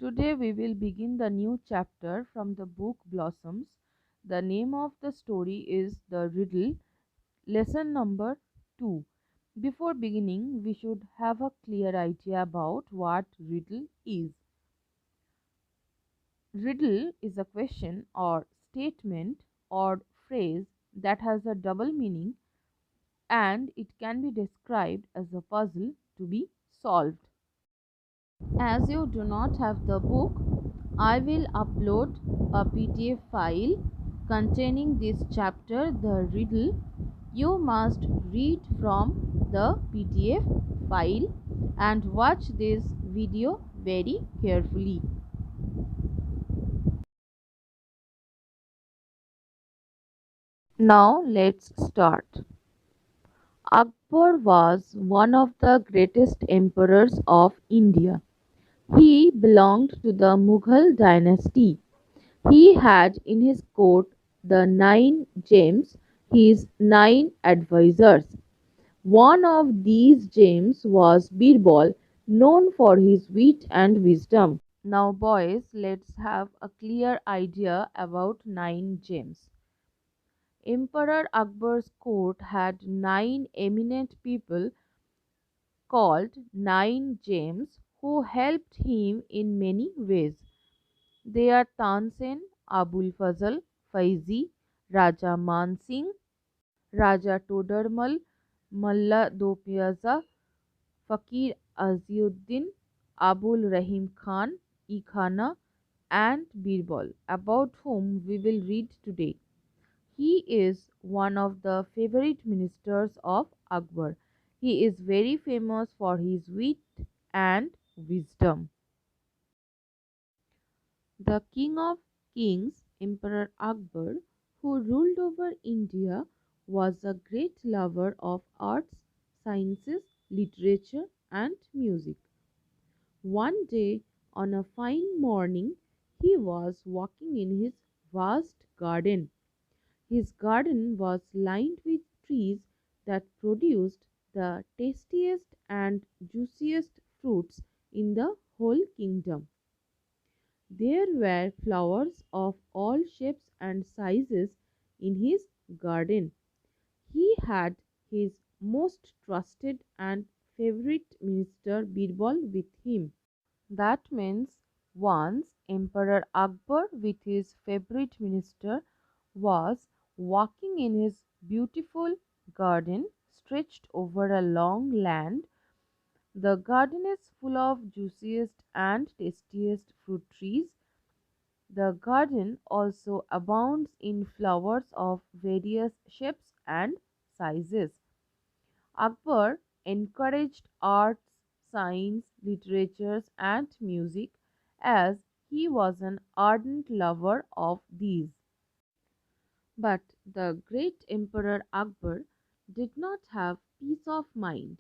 Today we will begin the new chapter from the book Blossoms. The name of the story is The Riddle, lesson number 2. Before beginning, we should have a clear idea about what riddle is. Riddle is a question or statement or phrase that has a double meaning, and it can be described as a puzzle to be solved. As you do not have the book, I will upload a PDF file containing this chapter, The Riddle. You must read from the PDF file and watch this video very carefully. Now let's start. Akbar was one of the greatest emperors of India. He belonged to the Mughal dynasty. He had in his court the 9 gems, his 9 advisors. One of these gems was Birbal, known for his wit and wisdom. Now, boys, let's have a clear idea about 9 gems. Emperor Akbar's court had 9 eminent people called 9 gems who helped him in many ways. They are Tansen, Abul Fazl, Faizi, Raja Man Singh, Raja Todarmal, Malla Dopiaza, Fakir Aziuddin, Abul Rahim Khan, E Khana, and Birbal, about whom we will read today. He is one of the favorite ministers of Akbar. He is very famous for his wit and wisdom. The king of kings, Emperor Akbar, who ruled over India, was a great lover of arts, sciences, literature, and music. One day, on a fine morning, he was walking in his vast garden. His garden was lined with trees that produced the tastiest and juiciest fruits in the whole kingdom. There were flowers of all shapes and sizes in his garden. He had his most trusted and favorite minister Birbal with him. That means once Emperor Akbar with his favorite minister was walking in his beautiful garden stretched over a long land. The garden is full of juiciest and tastiest fruit trees. The garden also abounds in flowers of various shapes and sizes. Akbar encouraged arts, science, literatures, and music as he was an ardent lover of these. But the great Emperor Akbar did not have peace of mind,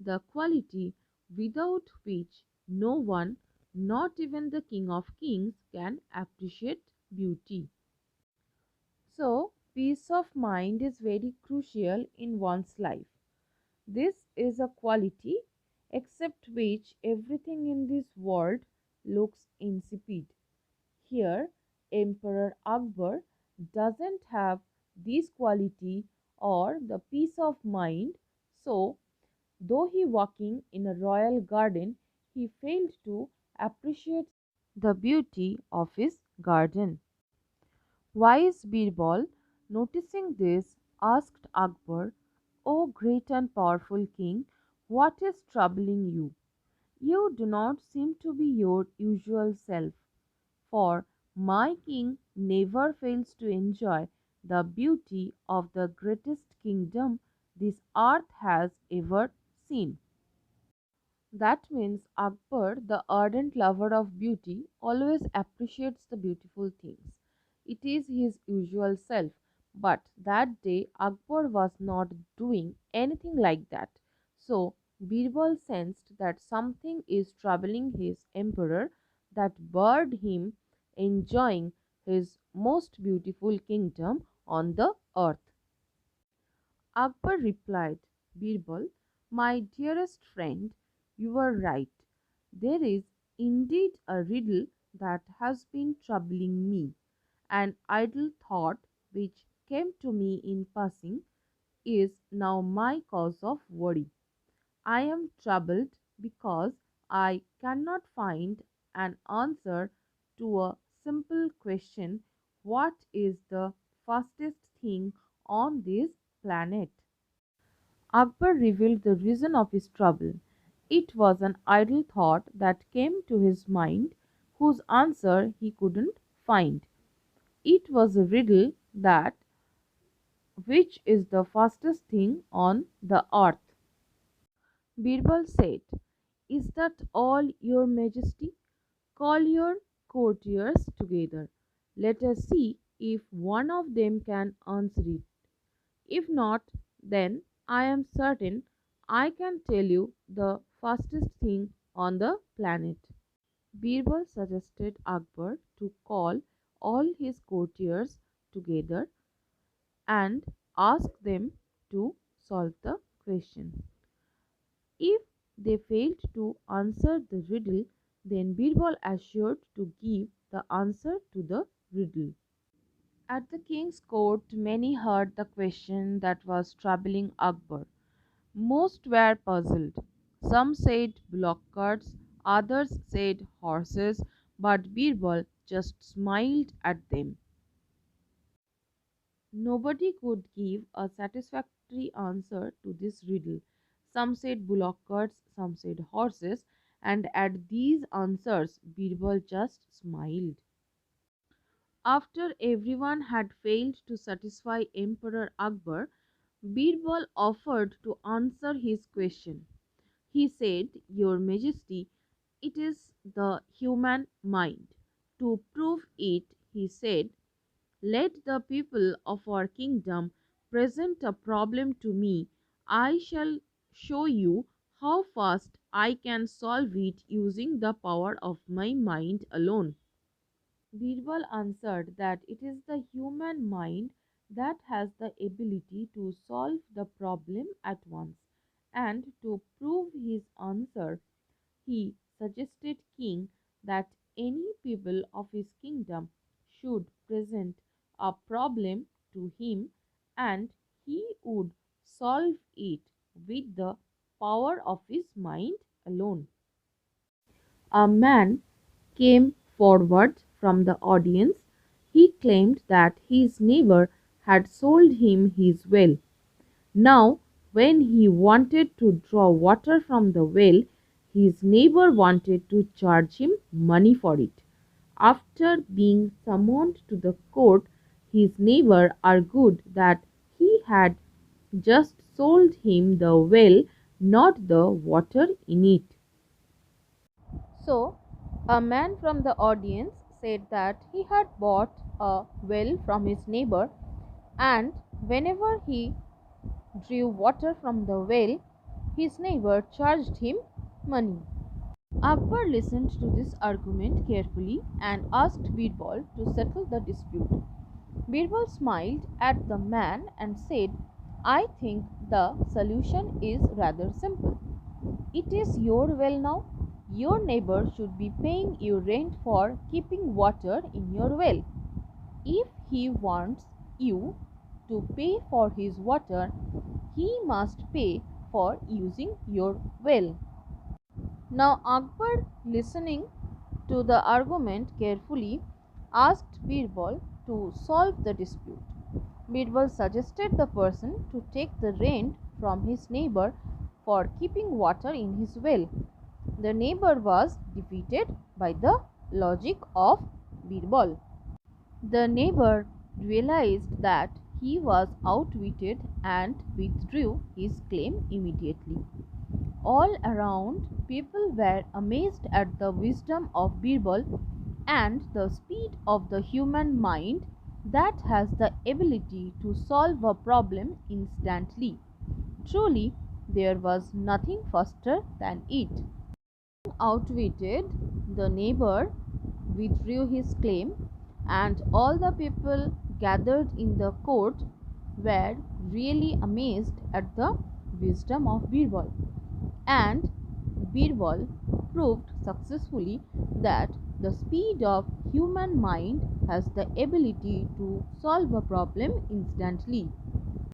the quality without which no one, not even the King of Kings, can appreciate beauty. So, peace of mind is very crucial in one's life. This is a quality except which everything in this world looks insipid. Here, Emperor Akbar doesn't have this quality or the peace of mind, so though he walking in a royal garden, he failed to appreciate the beauty of his garden. Wise Birbal, noticing this, asked Akbar, "O great and powerful king, what is troubling you? You do not seem to be your usual self, for my king never fails to enjoy the beauty of the greatest kingdom this earth has ever seen." That means Akbar, the ardent lover of beauty, always appreciates the beautiful things. It is his usual self. But that day Akbar was not doing anything like that. So Birbal sensed that something is troubling his emperor that barred him enjoying his most beautiful kingdom on the earth. Akbar replied, "Birbal, my dearest friend, you are right. There is indeed a riddle that has been troubling me. An idle thought which came to me in passing is now my cause of worry. I am troubled because I cannot find an answer to a simple question: what is the fastest thing on this planet? Akbar revealed the reason of his trouble. It was an idle thought that came to his mind, whose answer he couldn't find. It was a riddle that which is the fastest thing on the earth. Birbal said, "Is that all, your majesty? Call your courtiers together. Let us see if one of them can answer it. If not, then I am certain I can tell you the fastest thing on the planet." Birbal suggested Akbar to call all his courtiers together and ask them to solve the question. If they failed to answer the riddle, then Birbal assured to give the answer to the riddle. At the king's court, many heard the question that was troubling Akbar. Most were puzzled. Some said block carts, others said horses, but Birbal just smiled at them. Nobody could give a satisfactory answer to this riddle. Some said bullock carts, some said horses, and at these answers Birbal just smiled. After everyone had failed to satisfy Emperor Akbar, Birbal offered to answer his question. He said, "Your Majesty, it is the human mind. To prove it," he said, "let the people of our kingdom present a problem to me. I shall show you how fast I can solve it using the power of my mind alone." Birbal answered that it is the human mind that has the ability to solve the problem at once, and to prove his answer, he suggested king that any people of his kingdom should present a problem to him, and he would solve it with the power of his mind alone. A man came forward from the audience. He claimed that his neighbor had sold him his well. Now, when he wanted to draw water from the well, his neighbor wanted to charge him money for it. After being summoned to the court, his neighbor argued that he had just sold him the well, not the water in it. So, a man from the audience said that he had bought a well from his neighbor, and whenever he drew water from the well, his neighbor charged him money. Akbar listened to this argument carefully and asked Birbal to settle the dispute. Birbal smiled at the man and said, "I think the solution is rather simple. It is your well now. Your neighbor should be paying you rent for keeping water in your well. If he wants you to pay for his water, he must pay for using your well." Now Akbar, listening to the argument carefully, asked Birbal to solve the dispute. Birbal suggested the person to take the rent from his neighbor for keeping water in his well. The neighbor was defeated by the logic of Birbal. The neighbor realized that he was outwitted and withdrew his claim immediately. All around, people were amazed at the wisdom of Birbal and the speed of the human mind that has the ability to solve a problem instantly. Truly, there was nothing faster than it. Outwitted, the neighbor withdrew his claim, and all the people gathered in the court were really amazed at the wisdom of Birbal. And Birbal proved successfully that the speed of human mind has the ability to solve a problem instantly.